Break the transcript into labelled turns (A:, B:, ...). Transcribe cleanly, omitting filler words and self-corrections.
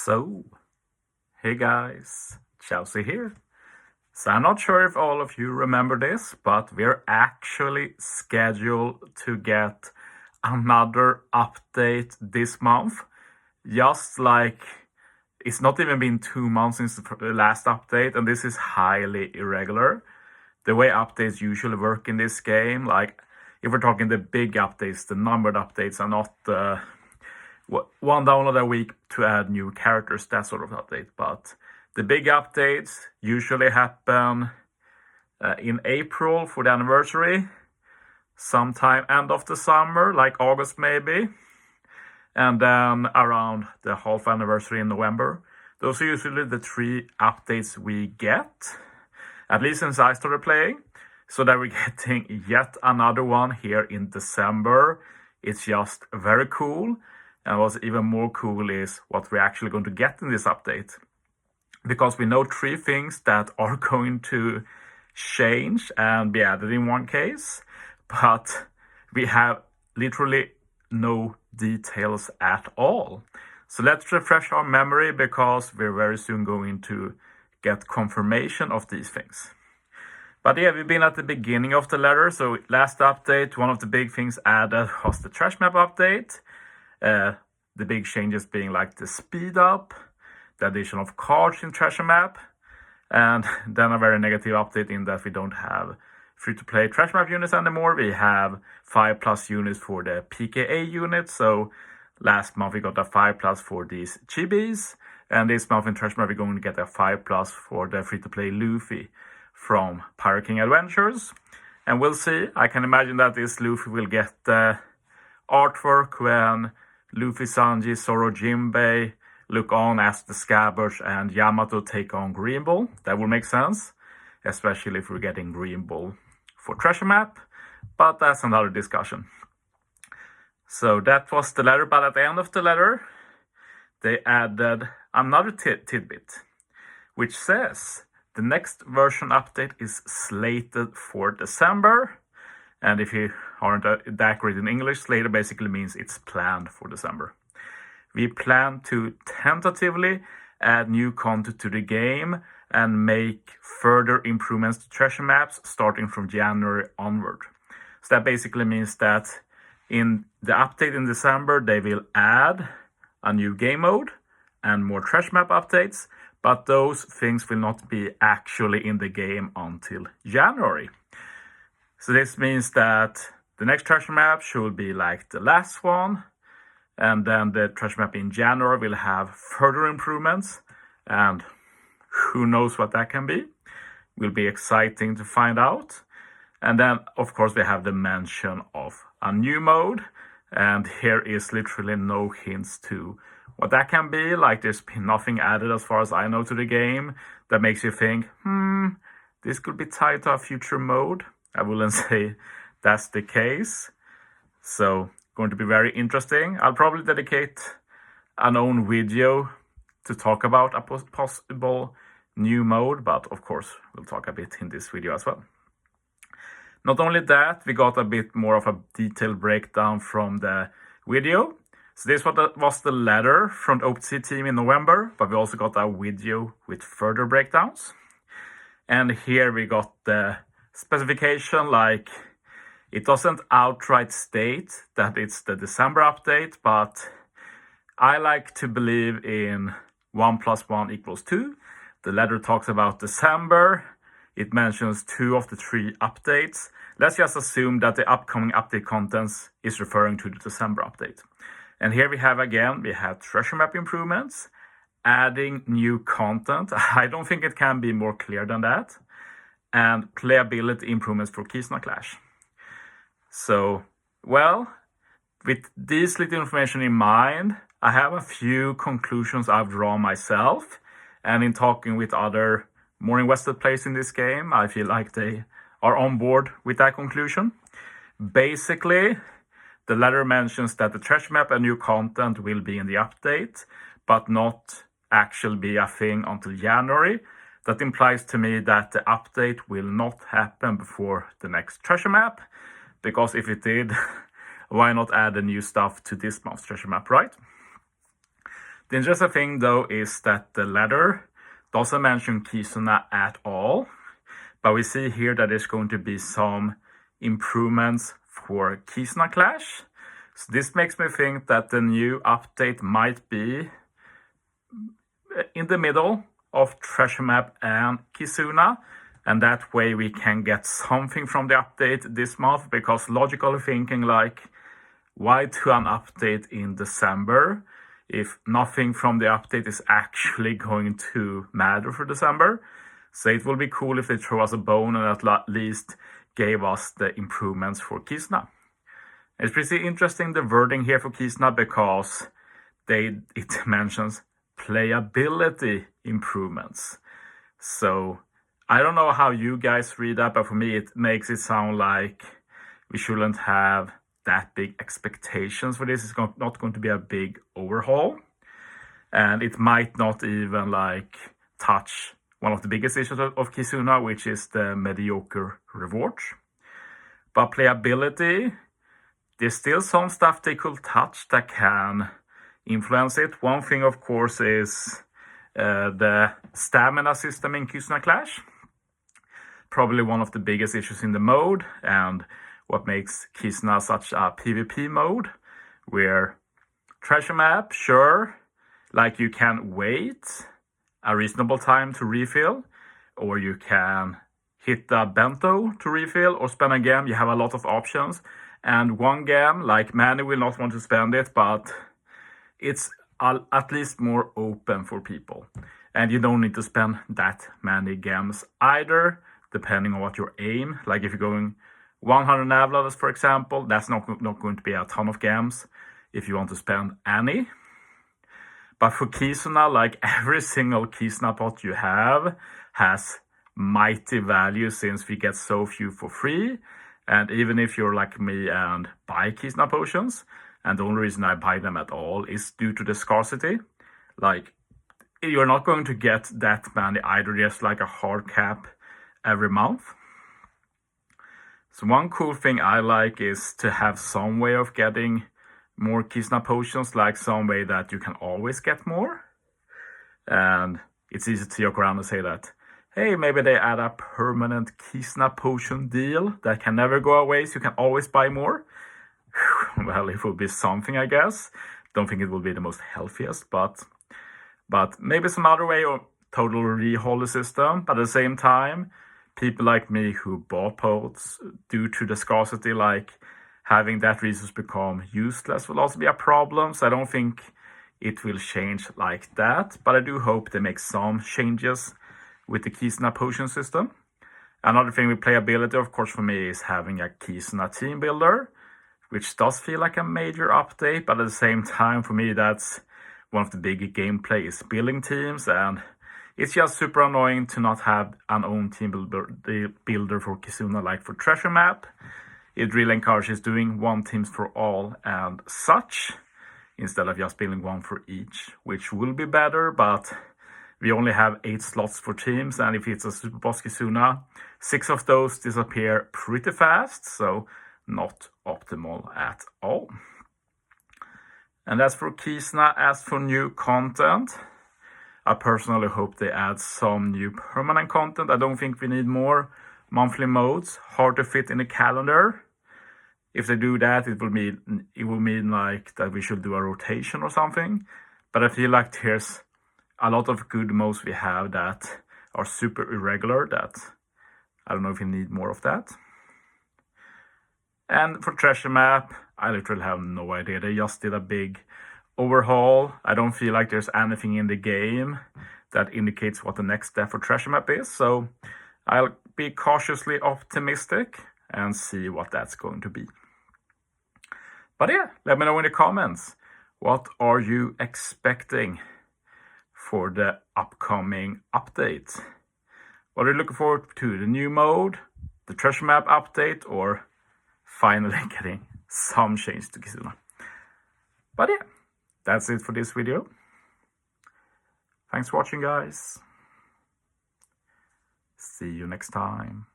A: So, hey guys, Chauzu here. So I'm not sure if all of you remember this, but we're actually scheduled to get another update this month. Just like it's not even been 2 months since the last update, and this is highly irregular. The way updates usually work in this game, like if we're talking the big updates, the numbered updates are not one download a week to add new characters, that sort of update. But the big updates usually happen in April for the anniversary, sometime end of the summer, like August maybe, and then around the half anniversary in November. Those are usually the 3 updates we get, at least since I started playing. So that we're getting yet another one here in December. It's just very cool. And what's even more cool is what we're actually going to get in this update. Because we know 3 things that are going to change and be added in one case. But we have literally no details at all. So let's refresh our memory because we're very soon going to get confirmation of these things. But yeah, we've been at the beginning of the letter. So last update, one of the big things added was the trash map update. The big changes being like the speed up, the addition of cards in treasure map, and then a very negative update in that we don't have free-to-play treasure map units anymore. We have 5+ units for the PKA units. So last month we got a 5+ for these chibis, and this month in treasure map we're going to get a 5+ for the free-to-play Luffy from Pirate King Adventures. And we'll see. I can imagine that this Luffy will get the artwork when Luffy, Sanji, Zoro, Jinbei look on as the Scabbards and Yamato take on Green Bull. That will make sense, especially if we're getting Green Bull for treasure map, but that's another discussion. So that was the letter, but at the end of the letter, they added another tidbit, which says the next version update is slated for December. And if you aren't that great in English, slated basically means it's planned for December. We plan to tentatively add new content to the game and make further improvements to treasure maps starting from January onward. So that basically means that in the update in December, they will add a new game mode and more treasure map updates, but those things will not be actually in the game until January. So this means that the next treasure map should be like the last one, and then the treasure map in January will have further improvements, and who knows what that can be. Will be exciting to find out. And then, of course, we have the mention of a new mode, and here is literally no hints to what that can be. Like there's been nothing added as far as I know to the game that makes you think, this could be tied to a future mode. I wouldn't say that's the case. So going to be very interesting. I'll probably dedicate an own video to talk about a possible new mode, but of course we'll talk a bit in this video as well. Not only that, we got a bit more of a detailed breakdown from the video. So this was the letter from the OPTC team in November, but we also got a video with further breakdowns. And here we got the specification, like it doesn't outright state that it's the December update, but I like to believe in 1 + 1 = 2. The letter talks about December. It mentions 2 of the 3 updates. Let's just assume that the upcoming update contents is referring to the December update. And here we have treasure map improvements, adding new content. I don't think it can be more clear than that. And playability improvements for Kizuna Clash. So, well, with this little information in mind, I have a few conclusions I've drawn myself. And in talking with other more invested players in this game, I feel like they are on board with that conclusion. Basically, the letter mentions that the treasure map and new content will be in the update, but not actually be a thing until January. That implies to me that the update will not happen before the next treasure map, because if it did, why not add the new stuff to this month's treasure map, right? The interesting thing though is that the letter doesn't mention Kizuna at all, but we see here that there's going to be some improvements for Kizuna Clash. So this makes me think that the new update might be in the middle of Treasure Map and Kizuna, and that way we can get something from the update this month, because logically thinking, like, why do an update in December if nothing from the update is actually going to matter for December? So it will be cool if they throw us a bone and at least gave us the improvements for Kizuna. It's pretty interesting, the wording here for Kizuna, because it mentions playability improvements. So I don't know how you guys read that, but for me it makes it sound like we shouldn't have that big expectations for this. It's not going to be a big overhaul, and it might not even like touch one of the biggest issues of Kizuna, which is the mediocre rewards. But playability, there's still some stuff they could touch that can influence it. One thing, of course, is the stamina system in Kizuna Clash. Probably one of the biggest issues in the mode, and what makes Kizuna such a PvP mode, where Treasure Map, sure, like you can wait a reasonable time to refill, or you can hit the bento to refill, or spend a gem. You have a lot of options, and one gem, like many will not want to spend it, but it's at least more open for people, and you don't need to spend that many gems either, depending on what your aim. Like if you're going 100 nav levels, for example, that's not going to be a ton of gems if you want to spend any. But for Kizuna, like every single Kizuna pot you have has mighty value, since we get so few for free. And even if you're like me and buy Kizuna potions, and the only reason I buy them at all is due to the scarcity, like you're not going to get that many either, just like a hard cap every month. So one cool thing I like is to have some way of getting more Kizuna potions, like some way that you can always get more. And it's easy to joke around and say that, hey, maybe they add a permanent Kizuna potion deal that can never go away, so you can always buy more. Well, it will be something, I guess. Don't think it will be the most healthiest, but maybe some other way or total rehaul the system. But at the same time, people like me who bought pots due to the scarcity, like having that resource become useless will also be a problem. So I don't think it will change like that, but I do hope they make some changes with the Kizuna potion system. Another thing with playability, of course, for me is having a Kizuna team builder, which does feel like a major update, but at the same time, for me, that's one of the big gameplay is building teams, and it's just super annoying to not have an own team builder for Kizuna like for Treasure Map. It really encourages doing one teams for all and such, instead of just building one for each, which will be better, but we only have 8 slots for teams, and if it's a Super Boss Kizuna, 6 of those disappear pretty fast, so not optimal at all. And as for Kizuna, as for new content, I personally hope they add some new permanent content. I don't think we need more monthly modes, hard to fit in the calendar. If they do that, it will mean like that we should do a rotation or something. But I feel like there's a lot of good modes we have that are super irregular, that I don't know if we need more of that. And for Treasure Map, I literally have no idea. They just did a big overhaul. I don't feel like there's anything in the game that indicates what the next step for Treasure Map is. So I'll be cautiously optimistic and see what that's going to be. But yeah, let me know in the comments. What are you expecting for the upcoming update? What are you looking forward to? The new mode, the Treasure Map update, or finally getting some change to Kizuna? But yeah, that's it for this video. Thanks for watching, guys. See you next time.